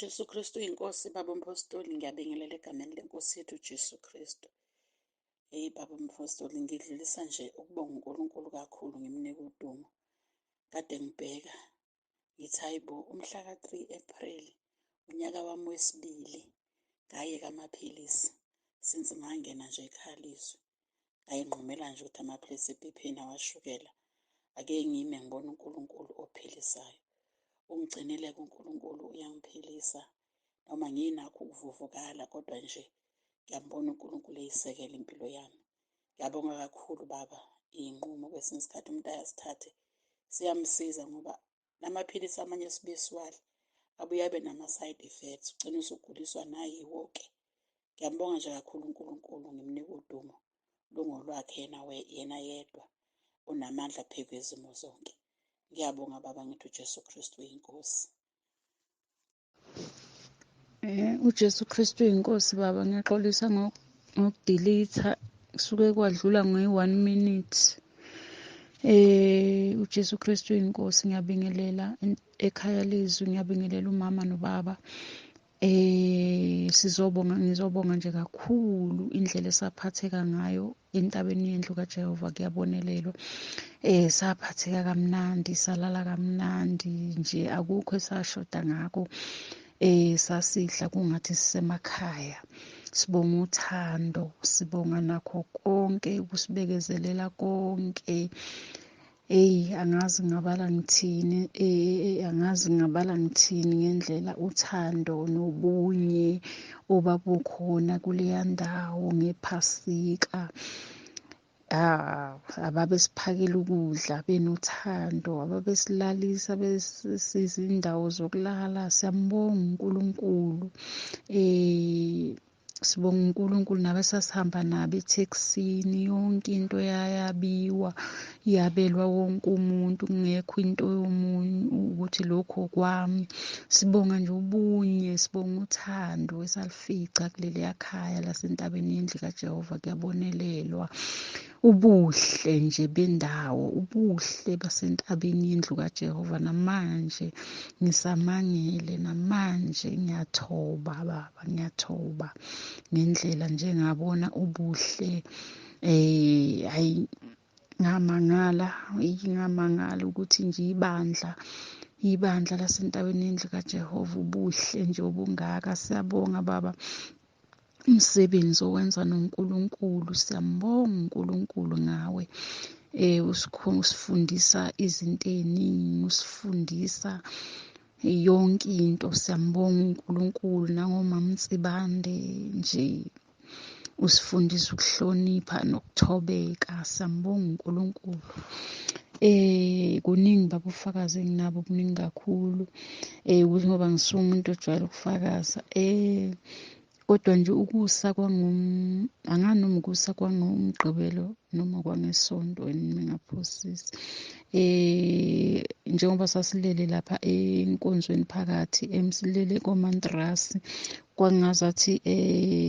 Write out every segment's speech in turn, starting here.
uJesu Kristu inkosi, baba umpostoli, ngiyabingelela egameni lenkosi yethu uJesu Kristu. Baba umpostoli, ngidlulisa nje ukubonga uNkulunkulu kakhulu, ngimnika udumo. Kade ngibheka ngithi hayibo, umhla ka-3 April unyaka wami wesibili ngayeka amaphilisi since ngangena nje ekhaya leZwi. Ngayinqumela nje ukuthi amaphilisi e-BP nawashukela ake ngime ngibona uNkulunkulu ophilisayo. Ungigcinile-ke uNkulunkulu, uyangiphilisa noma nginakho ukuvuvukala, kodwa nje ngiyambona uNkulunkulu eyisekela impilo yami. Ngiyabonga kakhulu baba. Iy'nqumo kwesinye isikhathi umuntu ayazithathe siyamsiza ngoba namaphilisi amanye esibuye siwadle abuye abe nama-side effects, ugcine usuguliswa nayiwo-ke. Ngiyambonga nje kakhulu uNkulunkulu, ngimnika udumo lungolwakhe yena yedwa unamandla phezu kwezimo zonke. Ngiyabonga baba, ngithi uJesu Kristu yinkosi. uJesu Kristu inkosi baba, ngiyaxolisa ngokudilitha kusuke kwadlula nge-1 minute. uJesu Kristu inkosi, ngiyabingelela ekhaya leZwi, ngiyabingelela umama nobaba. Ngizobonga nje kakhulu indlela esaphatheka ngayo entabeni yendlu kaJehova, kuyabonelelwa. Saphatheka kamnandi, salala kamnandi nje, akukho esashoda ngako. Sasidla kungathi sisemakhaya. Sibonga uthando, sibonga nakho konke, ukusibekezelela konke. Angazi ngabala ngithini ngendlela uthando nobunye obabukhona kuleya ndawo ngephasika. Ababesiphakela ukudla benothando, ababesilalisa besisiza indawo zokulala. Siyambonga uNkulunkulu. Sibonga uNkulunkulu nabesasihamba nabo ethekisini, yonke into yabiwa, yabelwa wonke umuntu, kungekho into yomunye ukuthi lokho kwami. Sibonga nje ubunye, sibonga uthando esalifica kuleliya khaya lasentabeni yendlu kaJehova, kuyabonelelwa. Ubuhle nje bendawo, ubuhle basentabeni yendlu kaJehova. Namanje ngisamangele, namanje ngiyathoba baba, ngiyathoba ngendlela nje ngabona ubuhle. Ngamangala ukuthi nje ibandla lasentabeni yendlu kaJehova, ubuhle nje obungaka. Siyabonga baba umsebenzi owenza noNkulunkulu. Siyambonga uNkulunkulu ngawe. Usifundisa izinto ey'ningi, usifundisa yonke into. Siyambonga uNkulunkulu nangomama uNsibande nje usifundisa ukuhlonipha nokuthobeka. Siyambonga uNkulunkulu. Kuningi baba ubufakazi enginabo, buningi kakhulu. Ukuthi ngoba ngisumuntu ojwayele ukufakaza. Kodwa nje angani noma ukusa kwangomgqibelo noma kwangesonto ngingaphosisi. Njengoba sasilele lapha enkonzweni phakathi, silele komantrasi, kwangazathi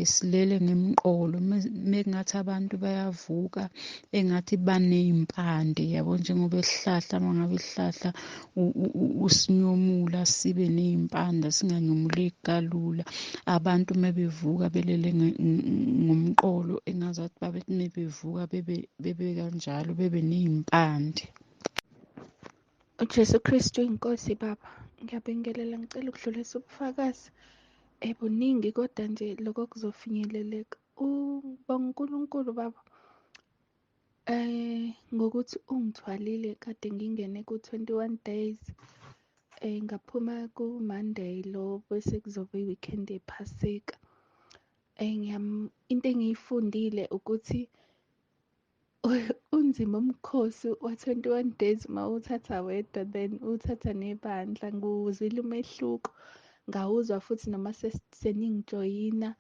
silele ngemqolo, mekungathi abantu bayavuka engathi baney'mpande, yabo, njengoba isihlahla mangabe isihlahla usinyomula sibe ney'mpande, singanyomuleki kalula. Abantu mebevuka belele ngomqolo engazathi babethi mebevuka bebe kanjalo, bebe ney'mpande. uJesu Kristu inkosi baba, ngiyabingelela, ngicela ukudlulisa ubufakazi buningi, kodwa nje lokho kuzofinyeleleka. Ubonga uNkulunkulu baba ngokuthi ungithwalile kade ngingene ku-21 days. Ngaphuma ku-Monday lo, bese kuzoba i-weekend yephasika. Into engiyifundile ukuthi unzima umkhosi wa-21 days uma uthatha wedwa, then uthatha nebandla. Ngiwuzile umehluko, ngawuzwa futhi noma seningijoyina,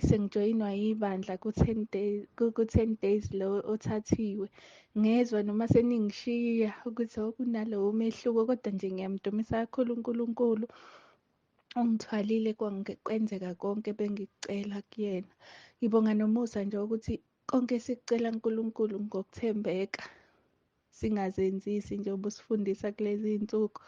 sengijoyinwa yibandla ku-10 days lo othathiwe. Ngezwa noma seningishiya ukuthi kunalowo mehluko, kodwa nje ngiyamdumisa kakhulu uNkulunkulu. Ungithwalile, kwenzeka konke bengikucela kuyena. Ngibonga nomusa nje ukuthi konke sikucela uNkulunkulu ngokuthembeka, singazenzisi nje, ubusifundisa kulezi iy'nsuku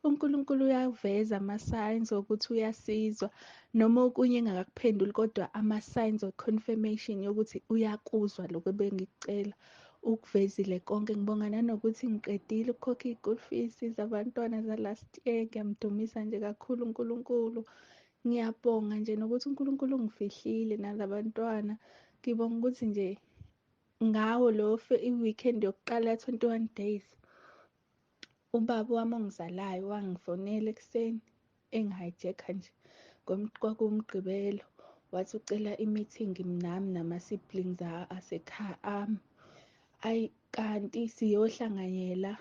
uNkulunkulu uyaveza ama-signs wokuthi uyasizwa noma okunye engakakuphenduli, kodwa ama-signs of confirmation yokuthi uyakuzwa lokho ebengikucela. Ukuvezile konke. Ngibonga nanokuthi ngiqedile ukukhokha iy'chool fees zabantwana za-last year. Ngiyamdumisa nje kakhulu uNkulunkulu. Ngiyabonga nje nokuthi uNkulunkulu ungifihlile nalabantwana. Ngibonga ukuthi nje ngawo i-weekend yokuqala ya-21 days, ubaba wami ongizalayo wangifonela ekuseni engi-hijack-a nje kwakuwuMgqibelo, wathi ucela i-meeting nami nama-siblings asekhaya ayi kanti siyohlanganyela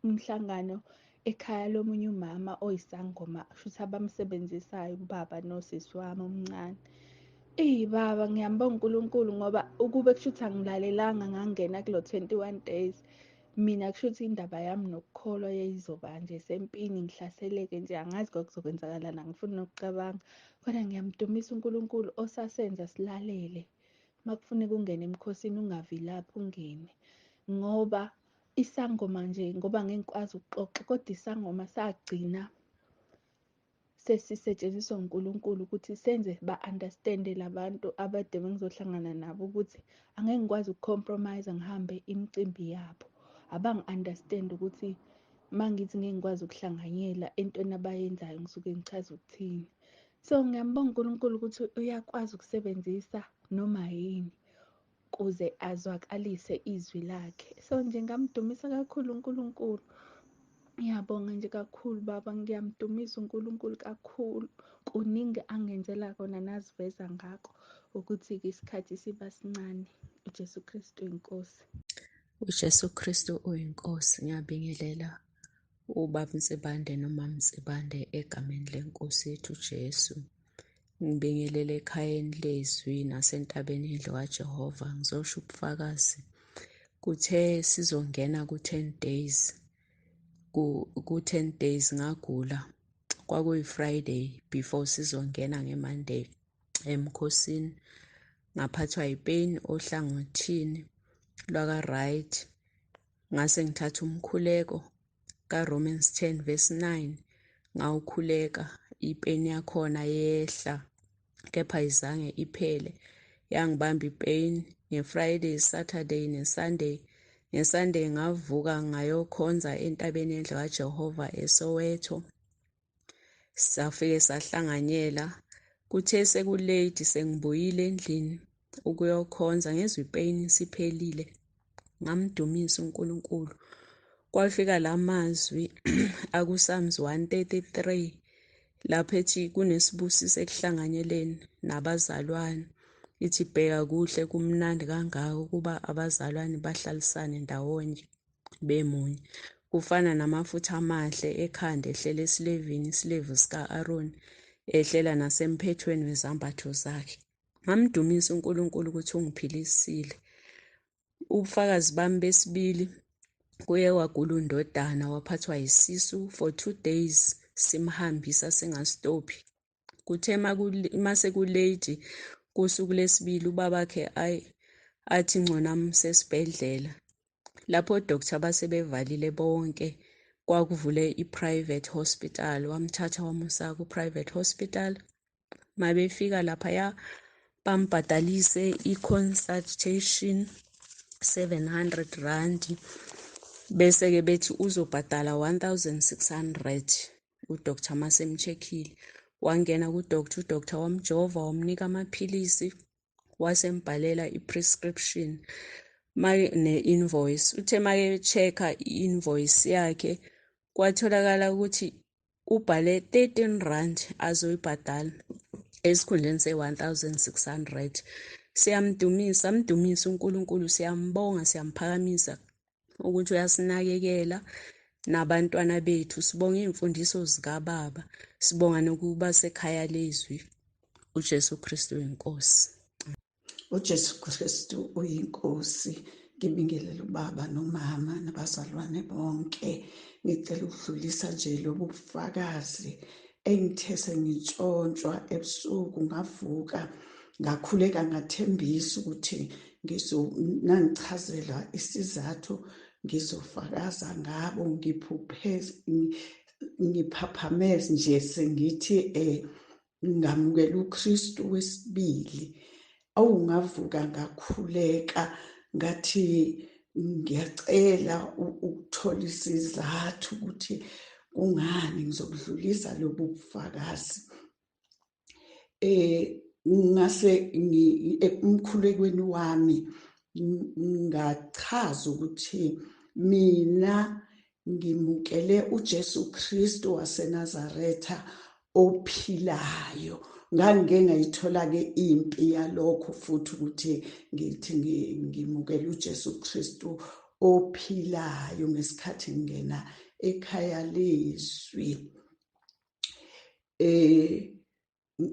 umhlangano ekhaya lomunye umama oyisangoma, kushuthi abamsebenzisayo ubaba nosisi wami omncane. Baba ngiyambonga uNkulunkulu ngoba ukube kushuthi angilalelanga ngangena kulo 21 days, mina kushuthi indaba yami nokukholwa yayizoba nje sempini, ngihlaseleke nje, angazi kwakuzokwenzakalani, angifuni nokucabanga. Kodwa ngiyamdumisa uNkulunkulu osasenza silalele. Makufuneka ungene emkhosini ungavilaphi ungene, ngoba isangoma nje, ngoba ngeke ngikwazi ukuxoxa, kodwa isangoma sagcina sesisetshenziswa uNkulunkulu ukuthi senze ba-understand-e labantu abade bengizohlangana nabo ukuthi angeke ngikwazi uku-compromise ngihambe imicimbi yabo. Abangi-understand ukuthi mangithi ngeke ngikwazi ukuhlanganyela entweni abayenzayo ngisuke ngichaza ukuthini. So ngiyambonga uNkulunkulu ukuthi uyakwazi ukusebenzisa noma yini kuze azwakalise izwi lakhe. So nje ngamdumisa kakhulu uNkulunkulu. Ngiyabonga nje kakhulu baba, ngiyamdumisa uNkulunkulu kakhulu. Kuningi angenzela kona naziveza ngakho ukuthi-ke isikhathi siba sincane. uJesu Kristu inkosi. uJesu Kristu uyinkosi. Ngiyabingelela ubaba Msibande nomama Msibande egameni lenkosi yethu Jesu. Ngibingelela ekhayeni leZwi nasentabeni indlu kaJehova. Ngizosho ubufakazi. Kuthe sizongena ku-10 days. Ku-10 days ngagula. Kwakuyi-Friday before sizongena ngeMonday emkhosini. Ngaphathwa yipeni ohlangothini lwaka-right. Ngase ngithatha umkhuleko kaRomans 10 verse 9. Ngawukhuleka, ipeni yakhona yehla, kepha ayizange iphele. Yangibamba ipeni nge-Friday, Saturday neSunday. NgeSunday ngavuka ngayokhonza entabeni endlu kaJehova eSoweto. Safike sahlanganyela. Kuthe sekulate sengibuyile endlini ukuyokhonza, ngezwe ipeni siphelile. Ngamdumisa uNkulunkulu. Kwafika la mazwi akuPsalms 133 lapho ethi kunesibusiso ekuhlanganyeleni nabazalwane. Ithi bheka kuhle kumnandi kangaka ukuba abazalwane bahlalisane ndawonye bemunye. Kufana namafutha amahle ekhanda ehlela esilevini, isilevu sika-Aroni ehlela nasemphethweni wezambatho zakhe. Ngamdumisa uNkulunkulu ukuthi ungiphilisile. Ubufakazi bami besibili, kuye kwagula undodana waphathwa yisisu for 2 days simhambisa singasitophi. Kuthe masekulate kusuku lesibili ubabakhe athi ngconami sesibhedlela. Lapho odokotela basebevalile bonke, kwakuvule i-private hospital. Wamthatha wamusa ku-private hospital. Mabefika laphaya bambhadalise i-consultation 700 rand. Bese-ke bethi uzobhadala 1600 udokotela masemcheckile. Wangena kudokotela, udokotela wamjova, wamnika amaphilisi, wasembhalela i-prescription ne-invoice. Uthe make check-a i-invoice yakhe kwatholakala ukuthi ubhale 13 rand azoyibhadala esikhundleni se-1600. Siyamdumisa uNkulunkulu, siyambonga, siymphakamisa ukuthi uyasinakekela nabantwana bethu. Sibonga iy'mfundiso zikababa, sibonga nokuba sekhaya leZwi. uJesu Kristu uyinkosi. uJesu Kristu uyinkosi. Ngibingelela ubaba nomama nabazalwane bonke. Ngicela ukudlulisa nje lobu bufakazi engithe sengitshontshwa ebusuku ngavuka ngakhuleka ngathembisa ukuthi nangichazelwa isizathu ngizofakaza ngabo, ngiphuphe ngiphaphameze nje sengithi ngamukela uKristu wesibili, awungavuka ngakhuleka ngathi ngiyacela ukuthola isizathu ukuthi kungani ngizobudlulisa lobu bufakazi. Ngase emkhulekweni wami ngachaza ukuthi mina ngimukele uJesu Kristu waseNazaretha ophilayo. Ngangike ngayithola-ke impi yalokho futhi ukuthi ngithi ngimukele uJesu Kristu ophilayo ngesikhathi ngingena ekhaya leZwi.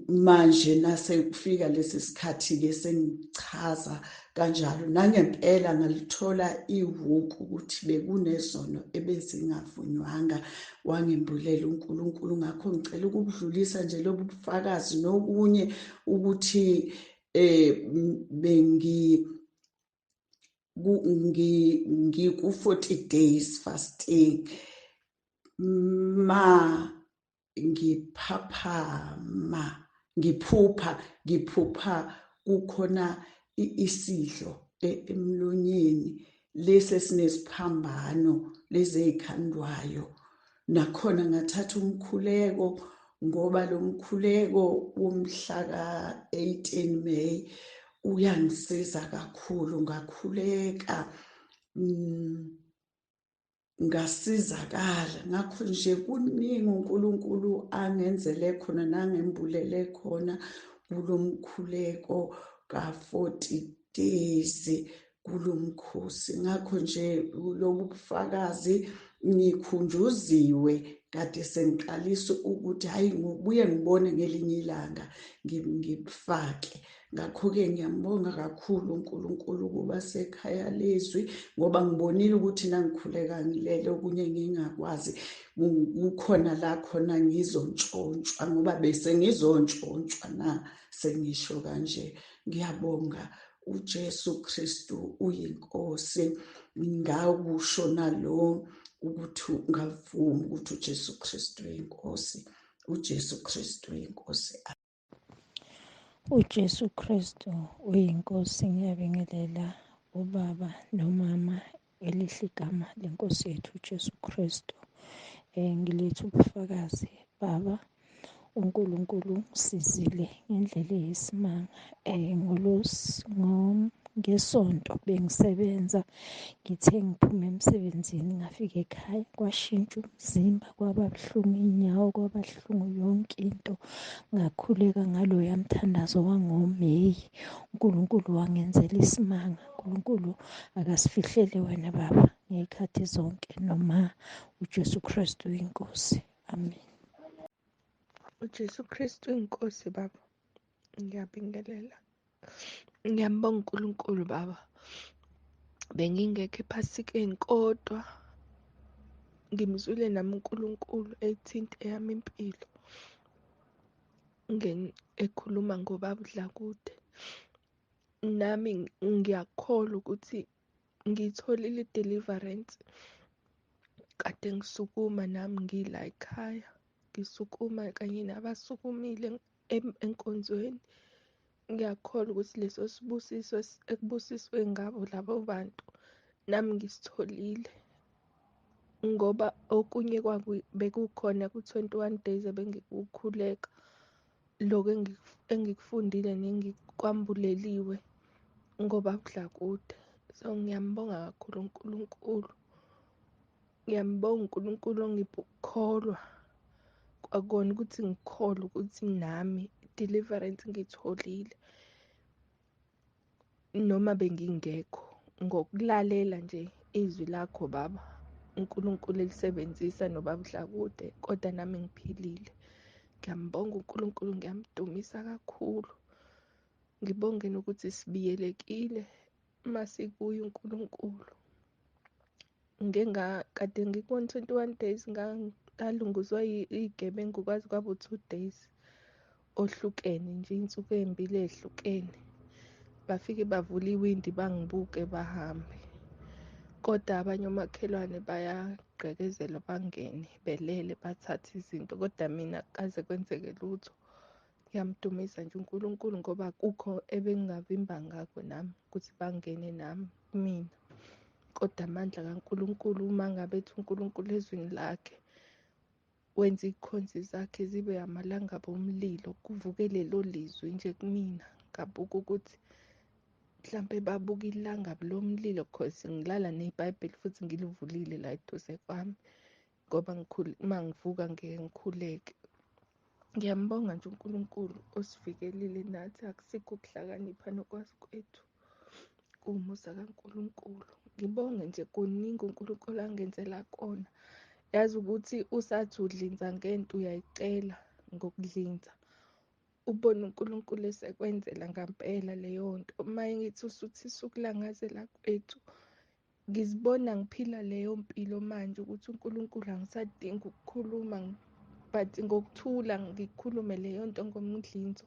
Manje nase kufika lesi sikhathi-ke sengichaza kanjalo, nangempela ngalithola ihuku ukuthi bekunezono ebezingavunywanga, wangimbulela uNkulunkulu. Ngakho ngicela ukubudlulisa nje lobu bufakazi nokunye ukuthi ngiku-40 days fasting, ngiphupha kukhona isidlo emlonyeni lesi esinesiphambano lezi ezikhandwayo. Nakhona ngathatha umkhuleko, ngoba lo mkhuleko womhla ka-18 May uyangisiza kakhulu. Ngakhuleka ngasizakala. Ngakho nje kuningi uNkulunkulu angenzele khona nangembulele khona kulo mkhuleko ka-40 days kulo mkhosi. Ngakho nje lobu bufakazi ngikhunjuziwe, kade sengiqalisa ukuthi hhayi ngibuye ngibone ngelinye ilanga ngibufake. Ngakho-ke ngiyambonga kakhulu uNkulunkulu ukuba sekhaya leZwi, ngoba ngibonile ukuthi nangikhuleka ngilele okunye ngingakwazi kukhona la khona ngizontshontshwa, ngoba bese ngizontshontshwa na sengisho kanje. Ngiyabonga uJesu Kristu uyinkosi. Ngakusho nalo ukuthi ungavumi ukuthi uJesu Kristu uyinkosi. uJesu Kristu uyinkosi. uJesu Kristu uyinkosi. Ngiyabingelela ubaba nomama elihle igama lenkosi yethu uJesu Kristu. Ngiletha ubufakazi baba, uNkulunkulu usizile ngendlela eyisimanga. Ngesonto bengisebenza, ngithe ngiphume emsebenzini ngafika ekhaya, kwashintsha umzimba, kwaba buhlungu iy'nyawo, kwaba buhlungu yonke into. Ngakhuleka ngaloya mthandazo wangoMeyi. uNkulunkulu wangenzela isimanga. uNkulunkulu akasifihlele wena baba ngey'khathi zonke, noma uJesu Kristu uyinkosi. Amen. uJesu Kristu inkosi baba. Ngiyabingelela. Ngiyambonga uNkulunkulu baba. Bengingekho ephasikeni, kodwa ngimzwile nami uNkulunkulu ethinta eyami impilo, ekhuluma ngobaba uDlakude. Nami ngiyakholwa ukuthi ngiyitholile i-deliverance. Kade ngisukuma nami ngila ekhaya, ngisukuma kanye nabasukumile enkonzweni. Ngiyakholwa ukuthi leso sibusiso ekubusiswe ngabo labo bantu nami ngisitholile, ngoba okunye bekukhona ku-21 days ebengikukhuleka. Lokho engikufundile nengikwambuleliwe ngoba uDlakude. So ngiyambonga kakhulu uNkulunkulu. Ngiyambonga uNkulunkulu ongipha ukukholwa, kwakona ukuthi ngikholwe ukuthi nami deliverance ngiyitholile noma bengingekho, ngokulalela nje izwi lakho baba uNkulunkulu elisebenzisa nobaba uDlakude, kodwa nami ngiphilile. Ngiyambonga uNkulunkulu, ngiyamdumisa kakhulu. Ngibonge nokuthi sibiyelekile masikuye uNkulunkulu. Kade ngiku-21 days ngalunguzwa iy'gebengu, kwaze kwaba u-2 days ohlukene nje, iy'nsuku ey'mbili ey'hlukene. Bafike bavula iwindi bangibuke bahambe. Kodwa abanye omakhelwane bayagqekezela bangene belele bathathe izinto, kodwa mina kaze kwenzeke lutho. Ngiyamdumisa nje uNkulunkulu ngoba kukho ebengingavimba ngakho nami ukuthi bangene nami kumina. Kodwa amandla kaNkulunkulu, uma ngabe ethi uNkulunkulu ezwini lakhe wenza iy'khonzi zakhe zibe amalangaba omlilo, kuvuke lelo lizwi nje kumina. Ngabuka ukuthi mhlampe babuka ilangabi lomlilo cause ngilala neBhayibheli futhi ngilivulile la eduze kwami ngoba uma ngivuka ngeke ngikhuleke. Ngiyambonga nje uNkulunkulu osivikelile nathi, akusikho ukuhlakanipha nokwazi kwethu, kuwumusa kaNkulunkulu. Ngibonge nje kuningi uNkulunkulu angenzela kona. Yazi ukuthi usathi udlinza ngento uyayicela ngokudlinza, ubone uNkulunkulu esekwenzela ngampela leyo nto. Uma ngithi usuthisa ukulangazela kwethu, ngizibona ngiphila leyo mpilo manje ukuthi uNkulunkulu angisadingi ukukhuluma but ngokuthula ngikhulume leyo nto ngomdlinzo.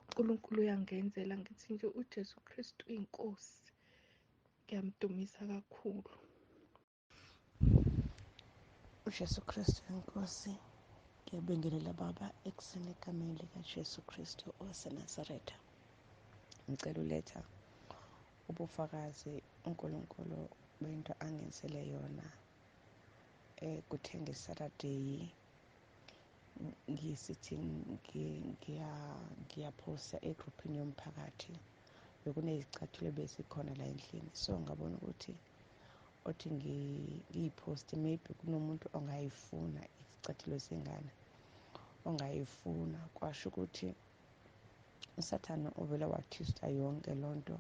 uNkulunkulu uyangenzela, ngithi nje uJesu Kristu inkosi. Ngiyamdumisa kakhulu. uJesu Kristu inkosi. Ngiyabingelela Baba ekuseni egameni likaJesu Kristu waseNazaretha. Ngicela uletha ubufakazi uNkulunkulu bento angenzele yona kuthe ngeSaturday ngisithi ngiyaphosta egroupini yomphakathi. Bekunezicathulo bezikhona la endlini, so ngabona ukuthi othi ngiyiphoste maybe kunomuntu ongayifuna izicathulo zengane ongayifuna. Kwasho ukuthi usathane uvele wathwista yonke lonto.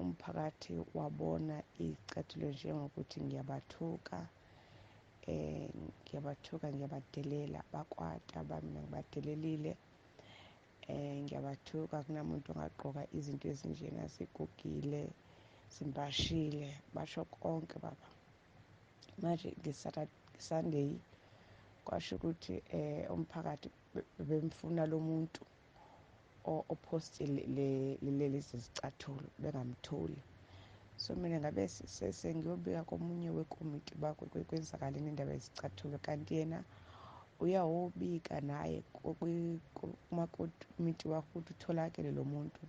Umphakathi wabona izicathulo njengokuthi ngiyabathuka, ngiyabadelela, bakwata bami ngibadelelile. Ngiyabathuka, kunamuntu ongagqoka izinto ezinjena zigugile, zimbashile, basho konke Baba. Manje ngeSunday kwasho ukuthi umphakathi bemfuna lo muntu opostile lezi zicathulo bengamtholi. So mina ngabe sengiyobika komunye wekomiti kwenzakaleni indaba yezicathulo, kanti yena uyawobika naye kumakomiti wakho ukuthi utholakele lo muntu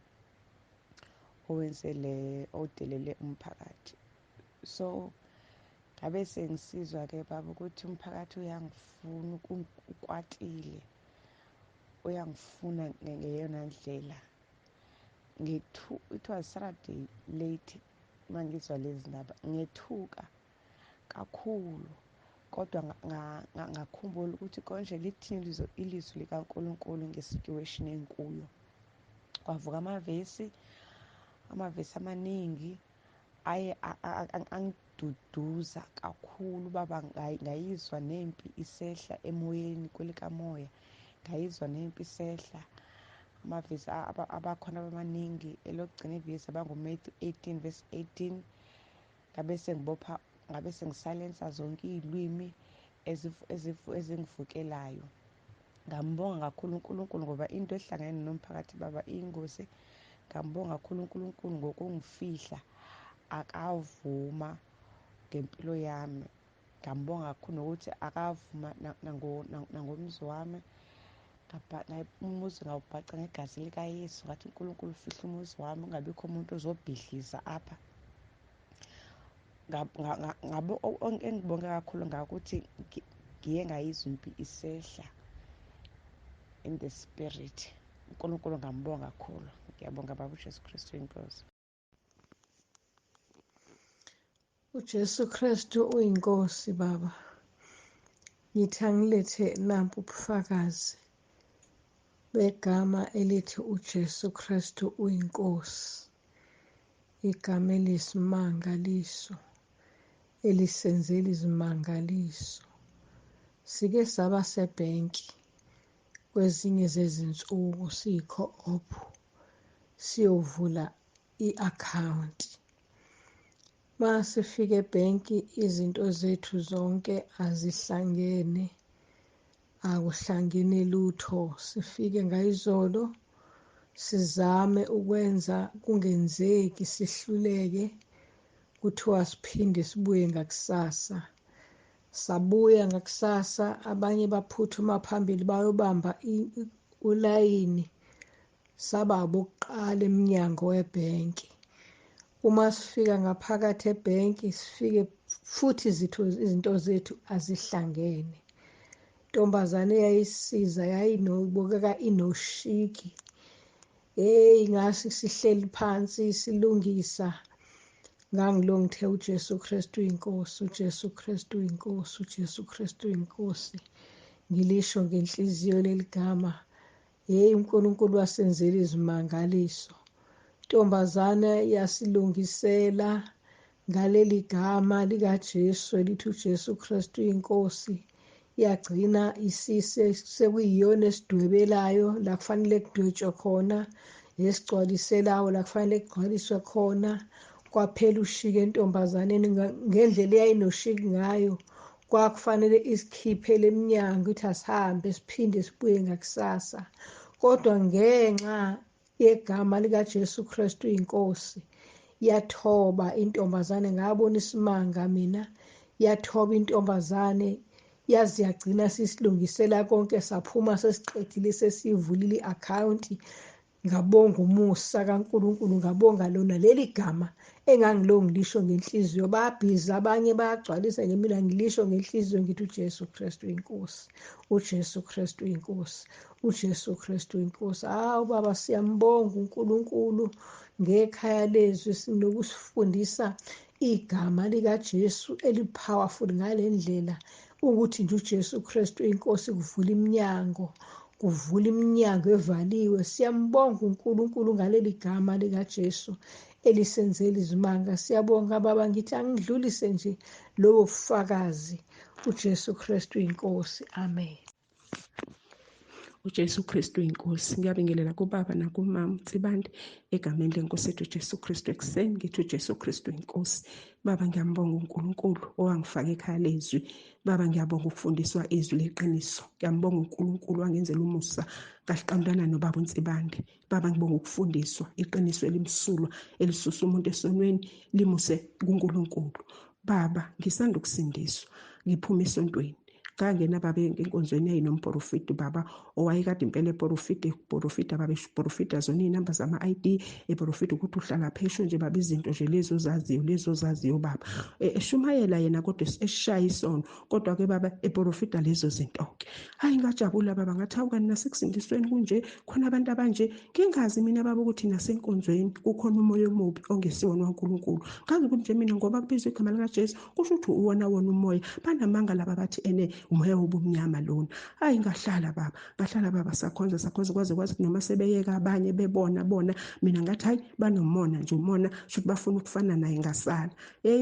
odelele umphakathi. So ngabe sengisizwa-ke Baba ukuthi umphakathi uyangifuna, ukwatile, uyangifuna ngeyona ndlela. It was Saturday late mangizwa lezi ndaba, ngethuka kakhulu, kodwa ngakhumbula ukuthi konje lithini ilizwi likaNkulunkulu ngesituation enkuyo. Kwavuka amavesi amaningi aye angiduduza kakhulu Baba. Ngayizwa nempi isehla emoyeni kwelikamoya, ngayizwa nempi isehla. Amavesi abakhona amaningi, elokugcina ivesi abanguMatthew 18:18. Ngabe sengisalensa zonke iy'lwimi ezingivukelayo. Ngambonga kakhulu uNkulunkulu ngoba into ehlangene nomphakathi Baba iyingozi. Ngambonga kakhulu uNkulunkulu ngokungifihla, akavuma ngempilo yami. Ngambonga kakhulu nokuthi akavuma nangomzi wami. Umuzi ngawubhaca ngegazi likaYesu, ngathi uNkulunkulu ufihla umuzi wami, kungabikho umuntu ozobhidliza apha. Engibonge kakhulu ngakuthi ngiye ngayizwa impi isehla in the spirit. uNkulunkulu ngambonga kakhulu. Ngiyabonga Baba uJesu Kristu inkosi. uJesu Kristu uyinkosi Baba. Ngithi angilethe nampu ubufakazi begama elithi uJesu Kristu uyinkosi. Igama eliyisimangaliso, elisenzela izimangaliso. Sike saba sebhenki kwezinye zezinsuku siyikho-op siyovula i-akhawunti. Uma sifika ebhenki izinto zethu zonke azihlangene, akuhlangene lutho. Sifike ngayizolo sizame ukwenza kungenzeki, sihluleke kuthiwa siphinde sibuye ngakusasa. Sabuya ngakusasa, abanye baphuthuma phambili bayobamba ulayini, saba abokuqala emnyango webhenki. Uma sifika ngaphakathi ebhenki, sifike futhi izinto zethu azihlangene. Intombazane eyayisiza yayinobukeka inoshiki. Ngasi sihleli phansi silungisa. Ngangilo ngithe uJesu Kristu uyinkosi, uJesu Kristu uyinkosi, uJesu Kristu uyinkosi. Ngilisho ngenhliziyo leli gama. uNkulunkulu wasenzela izimangaliso. Intombazane yasilungisela ngaleli gama likaJesu elithi uJesu Kristu uyinkosi. Yagcina sekuyiyona esidwebelayo la kufanele kudwetshwe khona, esigcwaliselayo la kufanele kugcwaliswe khona. Kwaphela ushike entombazaneni ngendlela eyayinoshiki ngayo. Kwakufanele isikhiphele eminyango ithi asihambe siphinde sibuye ngakusasa. Kodwa ngenxa yegama likaJesu Kristu uyinkosi, yathoba intombazane. Ngabona isimanga mina. Yathoba intombazane yazi yagcina sisilungisela konke, saphuma sesiqedile sesivulile i-akhawunti. Ngabonga umusa kaNkulunkulu, ngabonga lona leli gama engangilo ngilisho ngenhliziyo. Babhizi abanye bayagcwalisa ngemina, ngilisho ngenhliziyo ngithi uJesu Kristu uyinkosi, uJesu Kristu uyinkosi, uJesu Kristu uyinkosi. Baba, siyambonga uNkulunkulu ngekhaya leZwi sinokusifundisa igama likaJesu eli-powerful ngale ndlela ukuthi nje uJesu Kristu uyinkosi kuvula iminyango, kuvula iminyango evaliwe. Siyambonga uNkulunkulu ngaleli gama likaJesu elisenzela izimanga. Siyabonga Baba, ngithi angidlulise nje lobo bufakazi. uJesu Kristu uyinkosi. Amen. uJesu Kristu inkosi. Ngiyabingelela kubaba nakumama uNtsibande egameni lenkosi yethu uJesu Kristu. Ekuseni ngithi uJesu Kristu inkosi. Baba, ngiyambonga uNkulunkulu owangifaka ekhaya leZwi. Baba, ngiyabonga ukufundiswa izwi leqiniso. Ngiyambonga uNkulunkulu wangenzela umusa ngahliqandana nobaba uNtsibande. Baba, ngibonga ukufundiswa iqiniso elimsulwa elisusa umuntu esonweni limuse kuNkulunkulu. Baba, ngisanda ukusindiswa, ngiphuma esontweni. Ngangena baba enkonzweni yayinomprofiti baba owayekade impela eprofita baba eprofita zona iy'namba zama-ID, eprofita ukuthi uhlala phesho nje baba, izinto nje lezo zaziyo baba. Eshumayela yena kodwa esishaya isono, kodwa-ke baba eprofita lezo zinto-ke. Hayi, ngajabula baba, ngathi hawu kanti nasekusindisweni kunje khona abantu abanje. Ngingazi mina baba ukuthi nasenkonzweni kukhona umoya omubi ongesiwona waNkulunkulu. Ngazi ukuthi nje mina ngoba kubizwa igama likaJesu kusho ukuthi wona umoya. Banamanga laba bathi umoya wobumnyama lona. Hayi, ngahlala baba sakhonza kwaze noma sebeyeka abanye bebona mina ngathi hayi banomona nje, umona shuthi bafuna ukufana naye ngasala.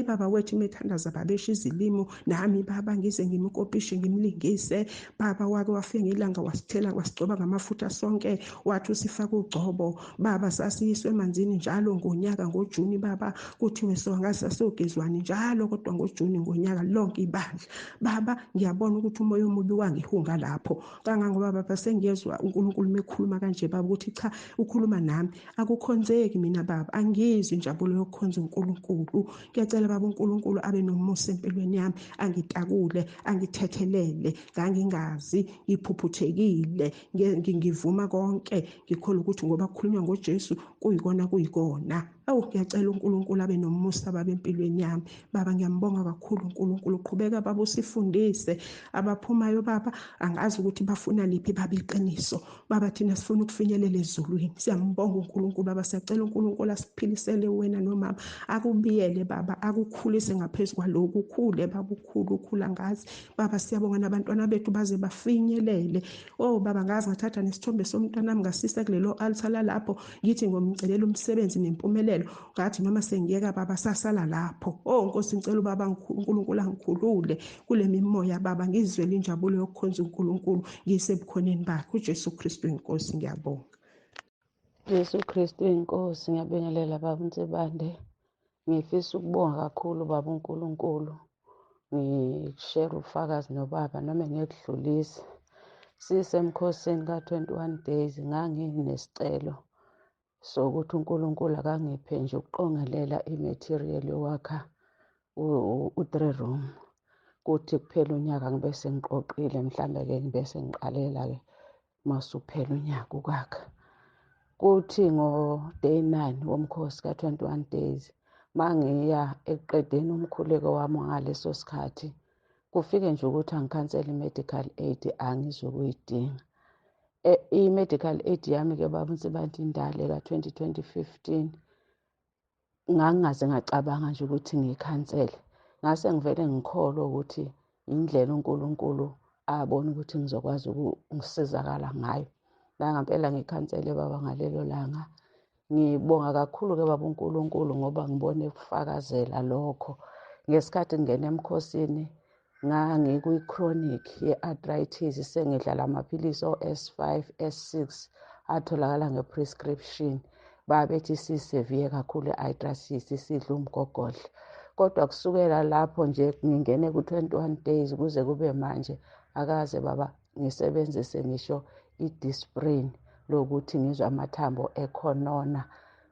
Baba wethu imethandaza babesha izilimo nami baba ngize ngimkopishe ngimlingise. Baba wake wafika ngelanga wasithela wasigcoba ngamafutha sonke, wathi usifaka ugcobo baba. Sasiyiswe emanzini njalo ngonyaka ngoJuni baba, kuthiwe sasogezwani njalo kodwa ngoJuni ngonyaka lonke ibandla. Baba, ngiyabona ukuthi umoya omubi wangihunga lapho kangangoba baba sengiyezwa uNkulunkulu mekhuluma kanje baba ukuthi cha, ukhuluma nami akukhonzeki mina baba, angizwi injabulo yokukhonza uNkulunkulu. Ngiyacela baba uNkulunkulu abe nomusa empilweni yami, angitakule, angithethelele. Ngangingazi, ngiphuphuthekile, ngivuma konke, ngikholwa ukuthi ngoba kukhulunywa ngoJesu kuyikona. Ngiyacela uNkulunkulu abe nomusa baba empilweni yami. Baba, ngiyambonga kakhulu uNkulunkulu. Qhubeka baba usifundise abaphumayo baba, angazi ukuthi bafuna liphi baba iqiniso. Baba, thina sifuna ukufinyelela ezulwini. Siyambonga uNkulunkulu baba, siyacela uNkulunkulu asiphilisele wena nomama, akubiyele baba, akukhulise ngaphezu kwalokhu. Ukhule baba, ukhula ngazi baba. Siyabonga nabantwana bethu baze bafinyelele. Baba, ngazi ngathatha nesithombe somntwana nami ngasisa kulelo altar lalapho, ngithi ngomcelela umsebenzi nempumelelo. Ngathi noma sengiyeka baba sasala lapho. Nkosi, ngicela ubaba uNkulunkulu angikhulule kule mimoya baba, ngizwele injabulo yokukhonza uNkulunkulu ngisebukhoneni bakhe. uJesu Kristu inkosi. Ngiyabonga. Jesu Kristu inkosi. Ngiyabingelela baba uNtsibande. Ngifisa ukubonga kakhulu baba uNkulunkulu. Ngishare ubufakazi nobaba noma ngiyekudlulisa. Sisemkhosini ka-21 days nganginesicelo sokuthi uNkulunkulu akangiphe nje ukuqongelela imaterial yokwakha u-3 room. Kuthi kuphela unyaka ngibe sengiqoqile, mhlambe-ke ngibe sengiqalela-ke masuphela unyaka ukwakha. Kuthi ngo-day 9 womkhosi ka-21 days, mangiya ekuqedeni umkhuleko wami ngaleso sikhathi, kufike nje ukuthi angikhansele i-medical aid, angizokuyidinga. I-medical aid yami-ke baba uNsibanda indale ka-2015 ngangingaze ngacabanga nje ukuthi ngiyikhansele. Ngase ngivele ngikholwa ukuthi indlela uNkulunkulu abona ukuthi ngizokwazi ukusizakala ngayo. Ngampela ngikhansele baba ngalelo langa. Ngibonga kakhulu-ke baba uNkulunkulu ngoba ngibone ukufakazela lokho. Ngesikhathi ngingena emkhosini ngangikwi-chronic ye-arthritis, sengidlala amaphilisi o-S5, S6 atholakala nge-prescription. Babethi si-severe kakhulu i-arthritis, sidla umgogodla. Kodwa kusukela lapho nje ngingene ku-21 days kuze kube manje akaze baba ngisebenzise ngisho i-disprin lokuthi ngizwe amathambo ekhonona.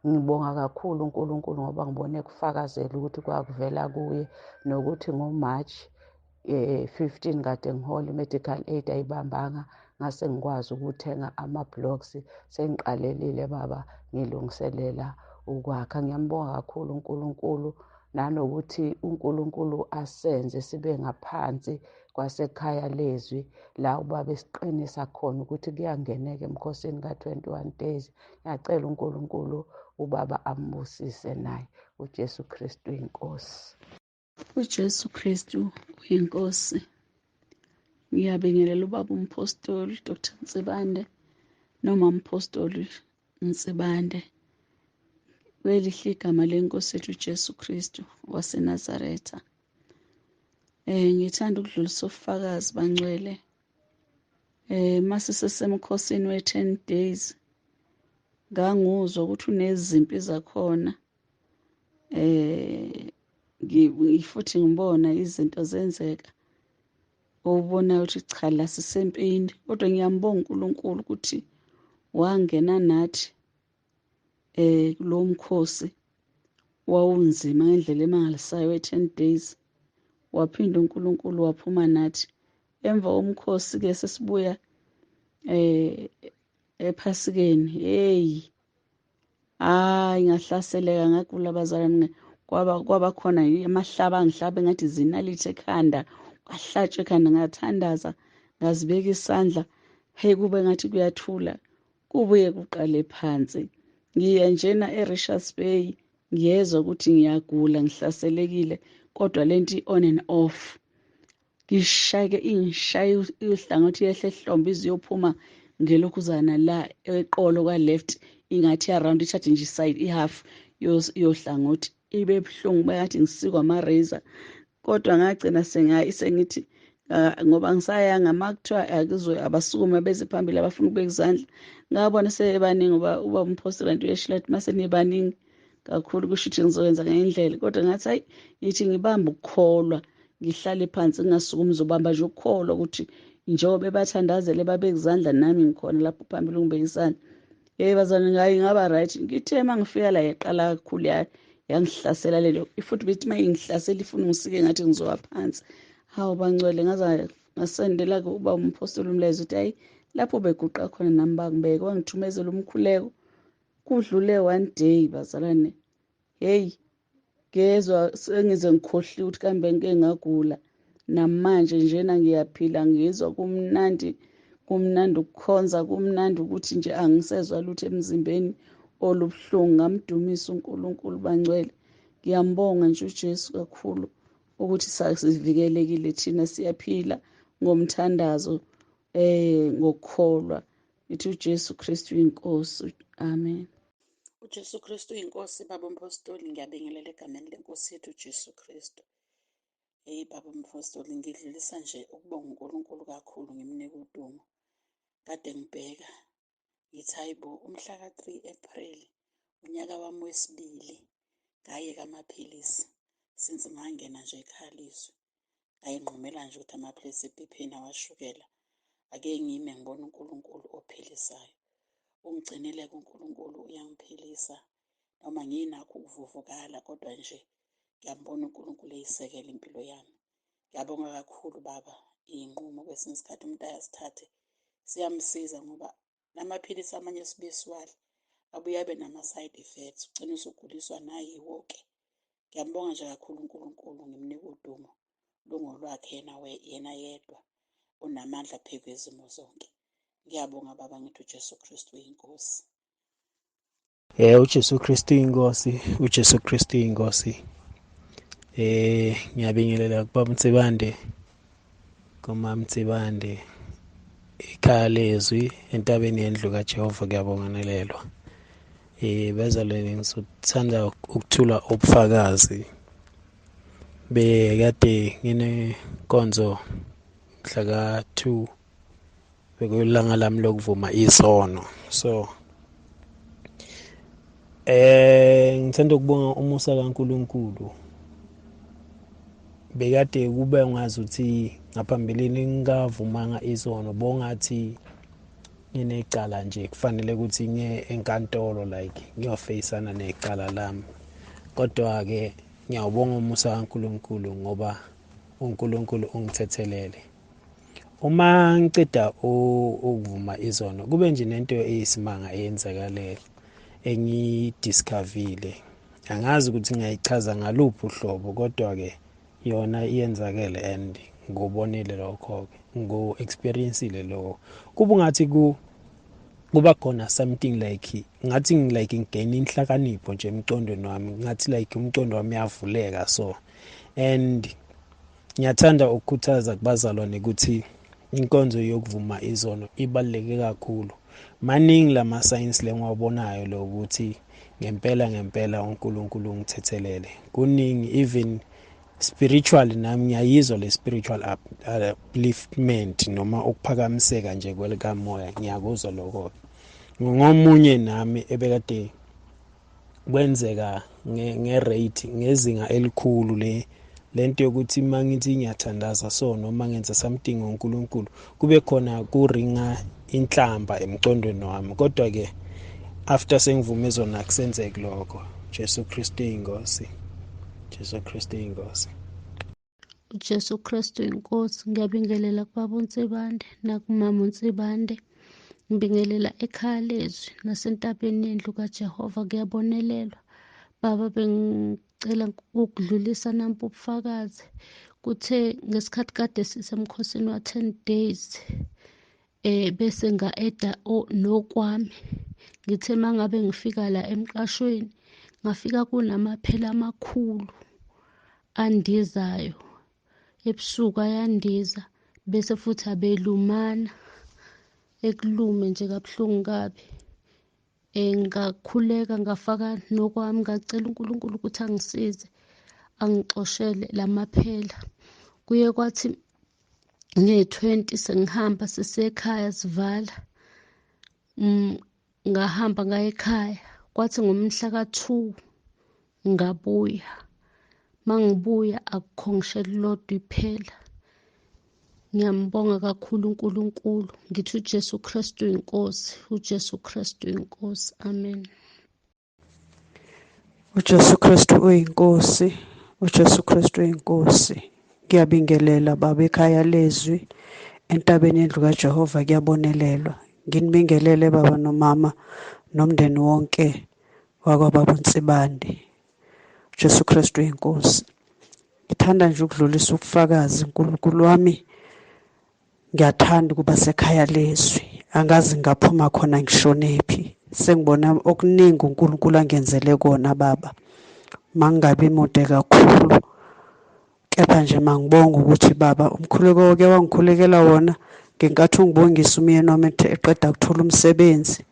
Ngibonga kakhulu uNkulunkulu ngoba ngibone kufakazela ukuthi kwakuvela kuye, nokuthi ngoMarch 15 kade ngihola i-medical aid ayibambanga, ngase ngikwazi ukuthenga ama-blocks. Sengiqalelile baba ngilungiselela ukwakha. Ngiyambonga kakhulu uNkulunkulu, nanokuthi uNkulunkulu asenze sibe ngaphansi kwasekhaya leZwi, la ubaba esiqinisa khona ukuthi kuyangeneka emkhosini ka-21 days. Ngiyacela uNkulunkulu ubaba ambusise naye. uJesu Kristu inkosi. uJesu Kristu uyinkosi. Ngiyabingelela ubaba umpostoli Dr. Nsibande noma umpostoli Nsibande. Kwelihle igama lenkosi yethu uJesu Kristu waseNazaretha. Ngithanda ukudlulisa ubufakazi bangcwele. Masisesemkhosini we-10 days nganguzwa ukuthi unezimpi zakhona. Futhi ngibona izinto zenzeka ubona ukuthi cha la sisempini, kodwa ngiyambonga uNkulunkulu ukuthi wangena nathi kulo mkhosi wawunzima ngendlela emangalisayo we-10 days. Waphinda uNkulunkulu waphuma nathi. Emva komkhosi ke sesibuya ePhasikeni. Ngahlaseleka ngagula bazalwane. Kwaba khona amahlaba angihlaba ngathi zinalithe ekhanda, kwahlatshwa ekhanda, ngathandaza, ngazibeka isandla, kube ngathi kuyathula. Kubuye kuqale phansi. Ngiya njena eRichards Bay, ngiyezwa ukuthi ngiyagula, ngihlaselekile, kodwa lento on and off. Ingishaye uhlangothi yehle ehlombe iziyophuma ngelokhuzana la eqolo kwa-left, ingathi around ithathe nje iside ihalf yohlangothi. Ibe buhlungu bengathi ngisikwa ama-razor, kodwa ngagcina sengithi ngoba ngisayanga makuthiwa akuzwe abasukume beze phambili abafuna ukubeka izandla. Ngabona sebaningi uba umpostoli kanti uyeshila athi mase nibaningi kakhulu kusho ukuthi ngizokwenza ngendlela, kodwa ngathi hayi, ngithi ngibamba ukukholwa, ngihlale phansi ngingasukumi, ngizobamba nje ukukholwa ukuthi njengoba bathandazele babeka izandla nami ngikhona lapho phambili ngibeka isandla. Bazalwane ngaba right. Ngithe mangifika la yaqala kakhulu yangihlasela lelo, futhi bethi mayingihlasela ifuna ngisike ngathi ngizowa phansi. Hawu bangcwele, ngasendela kuba umpostoli umlayezo ukuthi hayi, lapho beguqa khona nami bangibeka, wangithumezela umkhuleko. Kudlule 1 day bazalwane, ngezwa sengize ngikhohliwe ukuthi kambe ngike ngagula. Namanje njena ngiyaphila, ngizwa kumnandi ukukhonza, kumnandi ukuthi nje angisezwa lutho emzimbeni olubuhlungu. Ngamdumisa uNkulunkulu bangcwele. Ngiyambonga nje uJesu kakhulu ukuthi sivikelekile, thina siyaphila ngomthandazo ngokukholwa. Ngithi uJesu Kristu inkosi. Amen. uJesu Kristu inkosi. Baba umpostoli, ngiyabingelela egameni lenkosi yethu uJesu Kristu. Baba umpostoli, ngidlulisa nje ukubonga uNkulunkulu kakhulu, ngimnika udumo. Kade ngibheka ngithi hayibo, umhla ka-3 April unyaka wami wesibili ngayeka amaphilisi, since ngangena nje ekhaya leZwi. Ngayinqumela nje ukuthi amaphilisi e-BP nawashukela ake ngime ngibona uNkulunkulu ophilisayo. Ungigcinile-ke uNkulunkulu, uyangiphilisa noma nginakho ukuvuvukala, kodwa nje Ngiyambona uNkulunkulu eyisekela impilo yami. Ngiyabonga kakhulu baba, iy'nqumo kwesinye isikhathi umuntu ayazithathe siyamsiza ngoba namaphilisi amanye esibuye siwadle abuye abe nama-side effects, ugcine usuguliswa nayiwo-ke. Ngiyambonga nje kakhulu uNkulunkulu, ngimnika udumo lungolwakhe yena yedwa unamandla phezu kwezimo zonke. Ngiyabonga baba, ngithi uJesu Kristu uyinkosi. uJesu Kristu inkosi, uJesu Kristu inkosi. Ngiyabingelela kubaba Mtsibande, kumama Mtsibande, ekhaya leZwi, entabeni yendlu kaJehova kuyabonganelelwa. Bazalwane, ngizothanda ukuthula ubufakazi. Bekade nginenkonzo mhla ka-2 bekuyilanga lami lokuvuma isono. So ngithanda ukubonga umusa kaNkulunkulu. Bekade kube ngazuthi ngaphambilini ngingavumanga isono, bongathi nginecala nje kufanele ukuthi ngiye enkantolo like ngiyofeyisana necala lami. Kodwa-ke ngiyawubonga umusa kaNkulunkulu ngoba uNkulunkulu ungithethelele. Uma ngiceda ukuvuma izono, kube nje nento eyisimanga eyenzakale engidiscavile. Angazi ukuthi ngayichaza ngaluphi uhlobo, kodwa-ke yona iyenzakele and ngubonile lokho-ke, ngu-experiencile lokho. Kuba ngathi kuba khona something like ngathi ngigayina inhlakanipho nje emcondweni wami, ngathi like umcondo wami uyavuleka. So and ngiyathanda ukukhuthaza kubazalwane ukuthi inkonzo yokuvuma izono ibaluleke kakhulu. Maningi lama signs lengiwabonayo lo ukuthi ngempela uNkulunkulu ungithethelele. Kuningi even spiritually nami ngiyayizwa le spiritual upliftment noma ukuphakamiseka nje kwelikamoya, ngiyakuzwa lokho. Ngomunye nami ebekade kwenzeka ngerate ngezinga elikhulu lento yokuthi mangithi ngiyathandaza so noma ngenza something ngoNkulunkulu kube khona kuringa inhlamba emcondweni wami. Kodwa-ke after sengivume izona akusenzeki lokho. Jesu Kristu inkosi. Jesu Kristu inkosi. uJesu Kristu inkosi. Ngiyabingelela kubaba uNtsibande nakumama uNtsibande. Ngibingelela ekhaya leZwi nasentabeni yendlu kaJehova kuyabonelelwa. Baba, bengicela ukudlulisa nampu ubufakazi. Kuthe ngesikhathi kade sisemkhosini wa-10 days bese nga-eda nokwami. Ngithe mangabe ngifika la emqashweni ngafika kunamaphela amakhulu andizayo, ebusuku ayandiza bese futhi abelumana, ekulume nje kabuhlungu kabi. Ngakhuleka ngafaka nokwami, ngacela uNkulunkulu ukuthi angisize angixoshele lamaphela. Kuye kwathi nge-20 sengihamba sisekhaya sivala, ngahamba ngaya ekhaya. Kwathi ngomhla ka-2 ngabuya. Mangibuya akukho ngisho elilodwa iphela. Ngiyambonga kakhulu uNkulunkulu. Ngithi uJesu Kristu inkosi, uJesu Kristu inkosi. Amen. uJesu Kristu uyinkosi, uJesu Kristu uyinkosi. Ngiyabingelela baba ekhaya leZwi, entabeni yendlu kaJehova kuyabonelelwa. Nginibingelele baba nomama nomndeni wonke wakwababa uNtsibande. uJesu Kristu uyinkosi. Ngithanda nje ukudlulisa ubufakazi. uNkulunkulu wami, ngiyathanda ukuba sekhaya leZwi. Angazi ngaphuma khona ngishonephi. Sengibona okuningi uNkulunkulu angenzele kona baba. Mangabe imude kakhulu, kepha nje mangibonga ukuthi baba umkhuleko wake wangikhulekela wona ngenkathi ungibongisa umyeni wami eqeda ukuthola umsebenzi.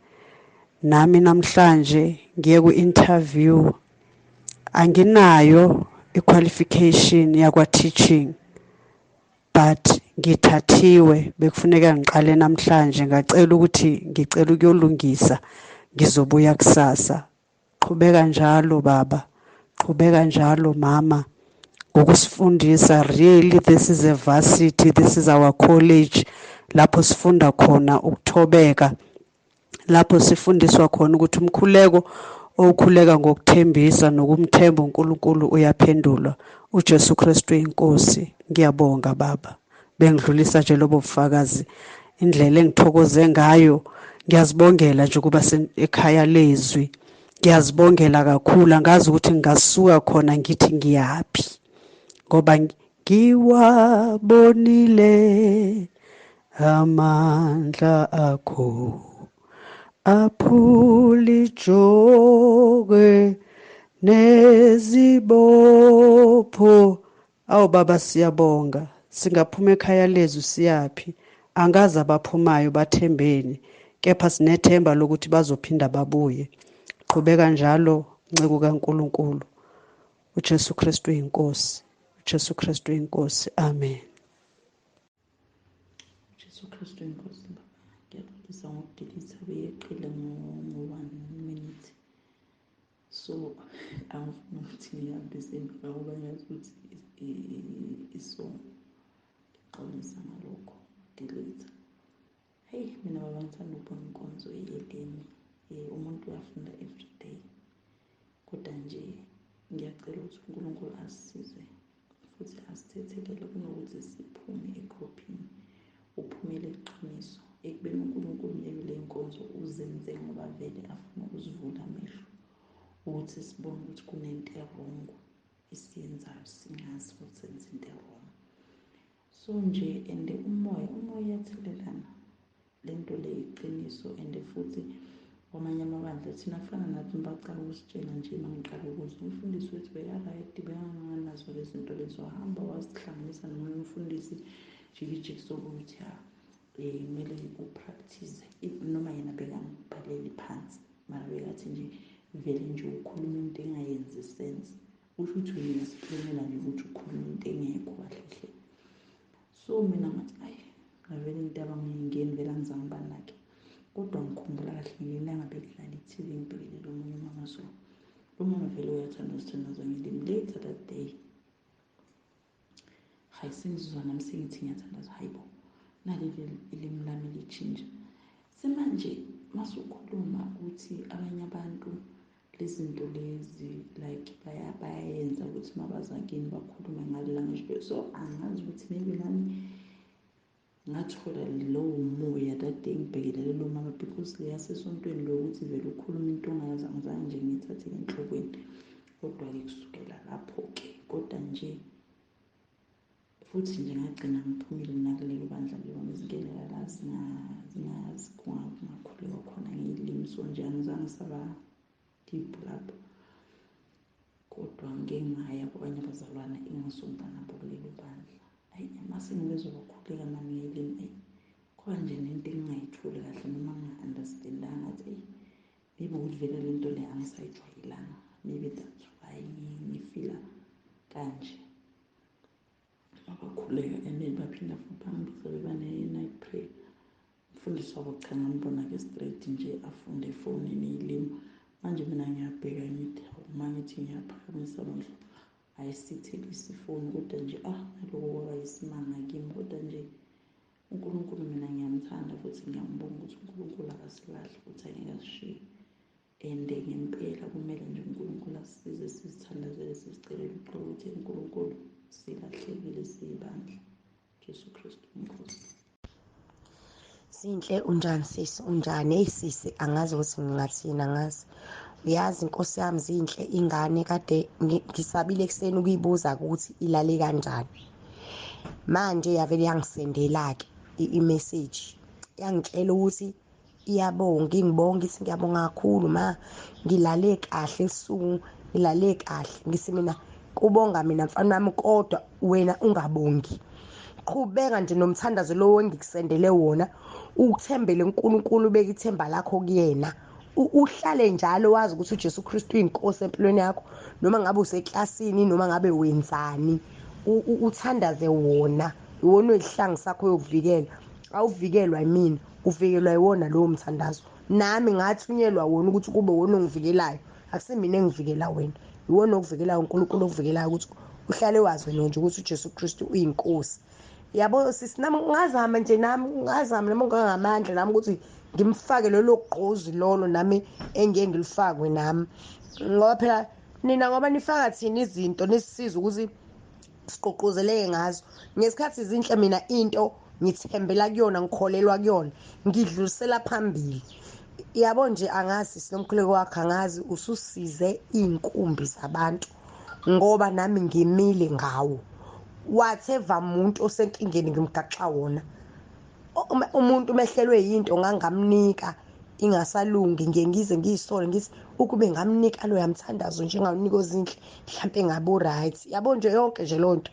Nami namhlanje ngiye ku-interview, anginayo i-qualification yakwa-teaching but ngithathiwe. Bekufuneka ngiqale namhlanje, ngacela ukuthi ngicela ukuyolungisa, ngizobuya kusasa. Qhubeka njalo baba, qhubeka njalo mama, ngokusifundisa. Really this is a varsity, this is our college, lapho sifunda khona ukuthobeka, lapho sifundiswa khona ukuthi umkhuleko okhuleka ngokuthembisa nokumthemba uNkulunkulu uyaphendulwa. uJesu Kristu inkosi. Ngiyabonga baba. Bengidlulisa nje lobo bufakazi indlela engithokoze ngayo. Ngiyazibongela nje ukuba ekhaya leZwi. Ngiyazibongela kakhulu, angazi ukuthi ngingasuka khona ngithi ngiyaphi ngoba ngiwabonile amandla akho aphulijokwe nezibopho. Awu baba siyabonga, singaphuma ekhaya leZwi siyaphi? Angazi abaphumayo bathembeni, kepha sinethemba lokuthi bazophinda babuye. Qhubeka njalo nciko kaNkulunkulu. uJesu Kristu inkosi. uJesu Kristu inkosi. Amen. Jesu Kristu inkosi baba. Ngiyaxolisa ngokudilisa beyeqile ngo-1 minute. So angifuni ukuthi ngihambise emva ngoba ngiyazi ukuthi isongo. Ngixolisa ngalokho. Delete. Hey, mina baba ngithanda ukubona inkonzo yelimi. Umuntu uyafunda everyday. Kodwa nje ngiyacela ukuthi uNkulunkulu asisize futhi asithethelele kunokuthi siphume ekhophini. Uphumele iqiniso ekubeni uNkulunkulu yebile inkonzo uzenze ngoba vele afuna uzivula amehlo ukuthi sibone ukuthi kunento erongo isiyenzayo singazi ukuthi senze into erongo. So nje ende umoya uyathelelana lento le iqiniso ende futhi kwamanye amabandla thina kufana nathi bacala ukusitshela nje mangiqala ukuzwa umfundisi wethu beka-right bekanganazo lezi zinto lezo wahamba wasihlanganisa nomunye umfundisi jikijiki sokuthi kumele upractice noma yena bekangibhaleli phansi mara bekathi nje vele nje ukhuluma into engayenzi sense usho ukuthi uyasiplanela nje ukuthi ukhuluma into engekho kahle. So mina ngathi ngavele into abangingeni vele angizange banake. Kodwa ngikhumbula kahle ngelanga bekudlala i-TV ngibhekelele omunye umama so umama vele uyathanda usithandaza ngelimi. Later that day hayi sengizizwa nami sengithi ngiyathandaza hayibo naleli ilimi lami litshintsha. Semanje masukhuluma ukuthi abanye abantu lezinto lezi like bayayenza ukuthi mabaza kini bakhulume ngale language. So angazi ukuthi maybe nami ngathola lowo moya that day ngibhekelele lo mama because leyasesontweni lokuthi vele ukhuluma into ongayazi angizange nje ngiyithathe enhlokweni. Kodwa-ke kusukela lapho-ke kodwa nje futhi nje ngagcina ngiphumile nakulelo bandla lelo ngizingenela la zingazi kungakhuleka khona ngey'limi. So nje angizange saba deep lapho kodwa ngike ngaya kwabanye abazalwane engasonta nabo kulelo bandla. Hayi mase ngibezwa bakhuleka nami ngey'limi kwaba nje nento engingayitholi kahle noma nginga-understand-anga ngathi maybe ukuthi vele lento le angisayijwayelanga, maybe that's why ngifila kanje. Abakhuleka and then baphinda futhi bangibiza bebane-night prayer. Umfundisi wabo cha ngambona-ke straight nje afunde efonini iy'limi. Manje mina ngiyabheka ngithi uma ngithi ngiyaphakamisa amehlo ayisithelisa ifoni kodwa nje naloko kwaba yisimanga kimi. Kodwa nje uNkulunkulu mina ngiyamthanda futhi ngiyambonga ukuthi uNkulunkulu akasilahli futhi angeke asishiye. And ngempela kumele nje uNkulunkulu asisize sizithandazele sizicelele uxolo ukuthi uNkulunkulu silahlekile siyibandla. Jesu Kristu inkosi. Zinhle unjani sisi? Unjani? Hey sisi, angazi ukuthi ngingathini, angazi. Uyazi inkosi yami Zinhle, ingane kade ngisabile ekuseni ukuyibuza ukuthi ilale kanjani. Manje yavele yangisendela-ke i-message. Yangitshela ukuthi iyabonga, ingibonga ithi ngiyabonga kakhulu ma ngilale kahle esuku, ngilale kahle. Ngisi mina kubonga mina mfana wami kodwa wena ungabongi. Qhubeka nje nomthandazo lo engikusendele wona, ukuthembele uNkulunkulu, ubeke ithemba lakho kuyena. Uhlale njalo wazi ukuthi uJesu Kristu inkosi empilweni yakho noma ngabe useklasini noma ngabe wenzani. Uthandaze wona, iwona oyisihlangu sakho yokuvikela. Awuvikelwa yimina, uvikelwa yiwona lowo mthandazo. Nami ngathunyelwa wona ukuthi kube wona ongivikelayo, akusimina engivikela wena. Iwona okuvikelayo uNkulunkulu okuvikelayo ukuthi uhlale wazi wena nje ukuthi uJesu Kristu uyinkosi. Yabo sisi, nami ngazama nje, nami ngazama nami ngamandla nami ukuthi ngimfake lolo gqozi lolo nami engeke ngilifakwe nami, ngoba phela nina ngoba nifaka thina izinto nisisiza ukuthi sigqugquzeleke ngazo. Ngesikhathi zinhle mina into ngithembela kuyona, ngikholelwa kuyona, ngidlulisela phambili. Yabo nje angazi sinomkhuleko wakhe, angazi ususize iy'nkumbi zabantu ngoba nami ngimile ngawo. Whatever muntu osenkingeni ngimgaxa wona. Umuntu mehlelwe yinto ngangamnika ingasalungi, ngiye ngize ngiyisole ngithi ukube ngamnika loya mthandazo njengawunika ozinhle mhlampe ngabe u-right. Yabo nje yonke nje leyo nto.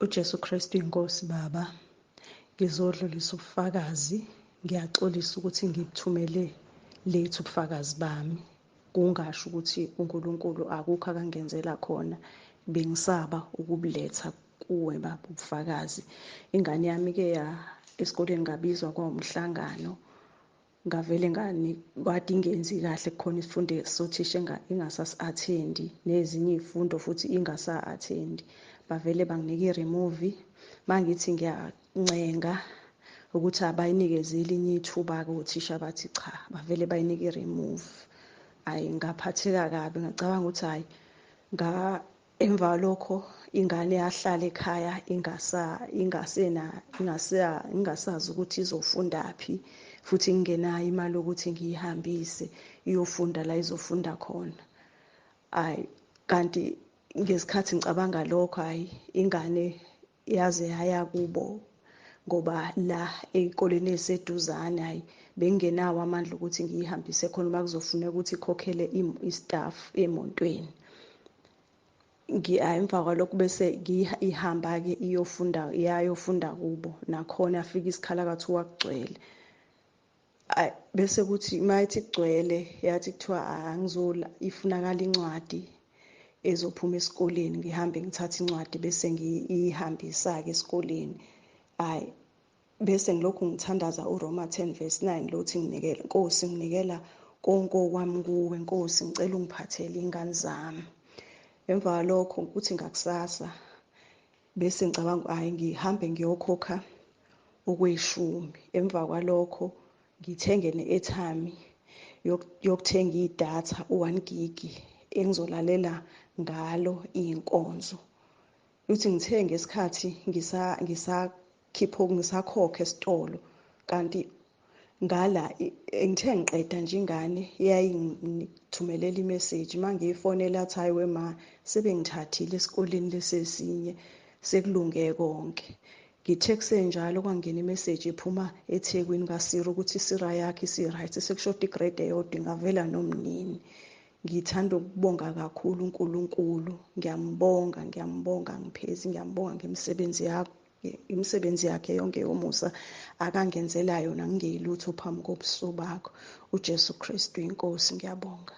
uJesu Kristu inkosi Baba, ngizodlulisa ubufakazi. Ngiyaxolisa ukuthi ngikuthumele lethu ubufakazi bami, kungasho ukuthi uNkulunkulu akukho akangenzela khona. Bengisaba ukubuletha kuwe Baba ubufakazi. Ingane yami-ke esikoleni ngabizwa kwawumhlangano, ngavele kade ingenzi kahle kukhona isifundo sothisha ingasasi-athendi, nezinye iy'fundo futhi ingasa-athendi. Bavele banginika i-remove. Mangithi ngiyancenga ukuthi abayinikeze elinye ithuba-ke othisha bathi cha, bavele bayinika i-remove. Hhayi, ngaphatheka kabi, ngacabanga ukuthi hhayi, emva kwalokho ingane yahlala ekhaya ingasazi ukuthi izofundaphi, futhi ngingenayo imali yokuthi ngiyihambise iyofunda la izofunda khona. Hhayi, kanti ngesikhathi ngicabanga lokho, hhayi, ingane yaze yaya kubo ngoba la ey'koleni ey'seduzane, hhayi, bengingenawo amandla ukuthi ngiyihambise khona uma kuzofuneka ukuthi ikhokhele i-staff emontweni. Emva kwalokho bese ihamba-ke iyayofunda kubo, nakhona yafika isikhala kwathiwa kugcwele. Bese kuthi mayithi kugcwele yathi kuthiwa ifunakala incwadi ezophuma esikoleni, ngihambe ngithathe incwadi bese ngiyihambisa-ke esikoleni. Hhayi, bese ngilokhu ngithandaza uRoma 10:9 lothi nginikela Nkosi, nginikela konke okwami kuwe Nkosi, ngicela ungiphathele iy'ngane zami. Emva kwalokho kuthi ngakusasa bese ngicabanga hhayi ngihambe ngiyokhokha okweshumi. Emva kwalokho ngithenge ne-airtime yokuthenga idatha u-1 gig engizolalela ngalo iy'nkonzo. Uthi ngithenge ngesikhathi ngisakhokha esitolo, kanti ngala ngithe ngiqeda nje ingane yayingithumelela imeseji. Uma ngiyifonela athi hhayi wema, sebengithathile esikoleni lesi esinye, sekulunge konke. Ngithe kusenjalo kwangena imeseji ephuma eThekwini kaSira ukuthi isira yakhe isi-right, sekushoda igrade eyodwa ingavela nomnini. Ngithanda ukubonga kakhulu uNkulunkulu, ngiyambonga ngiphezi, ngiyambonga imisebenzi yakhe yonke yomusa akangenzela yona ngingeyilutho phambi kobuso bakho. uJesu Kristu inkosi, ngiyabonga.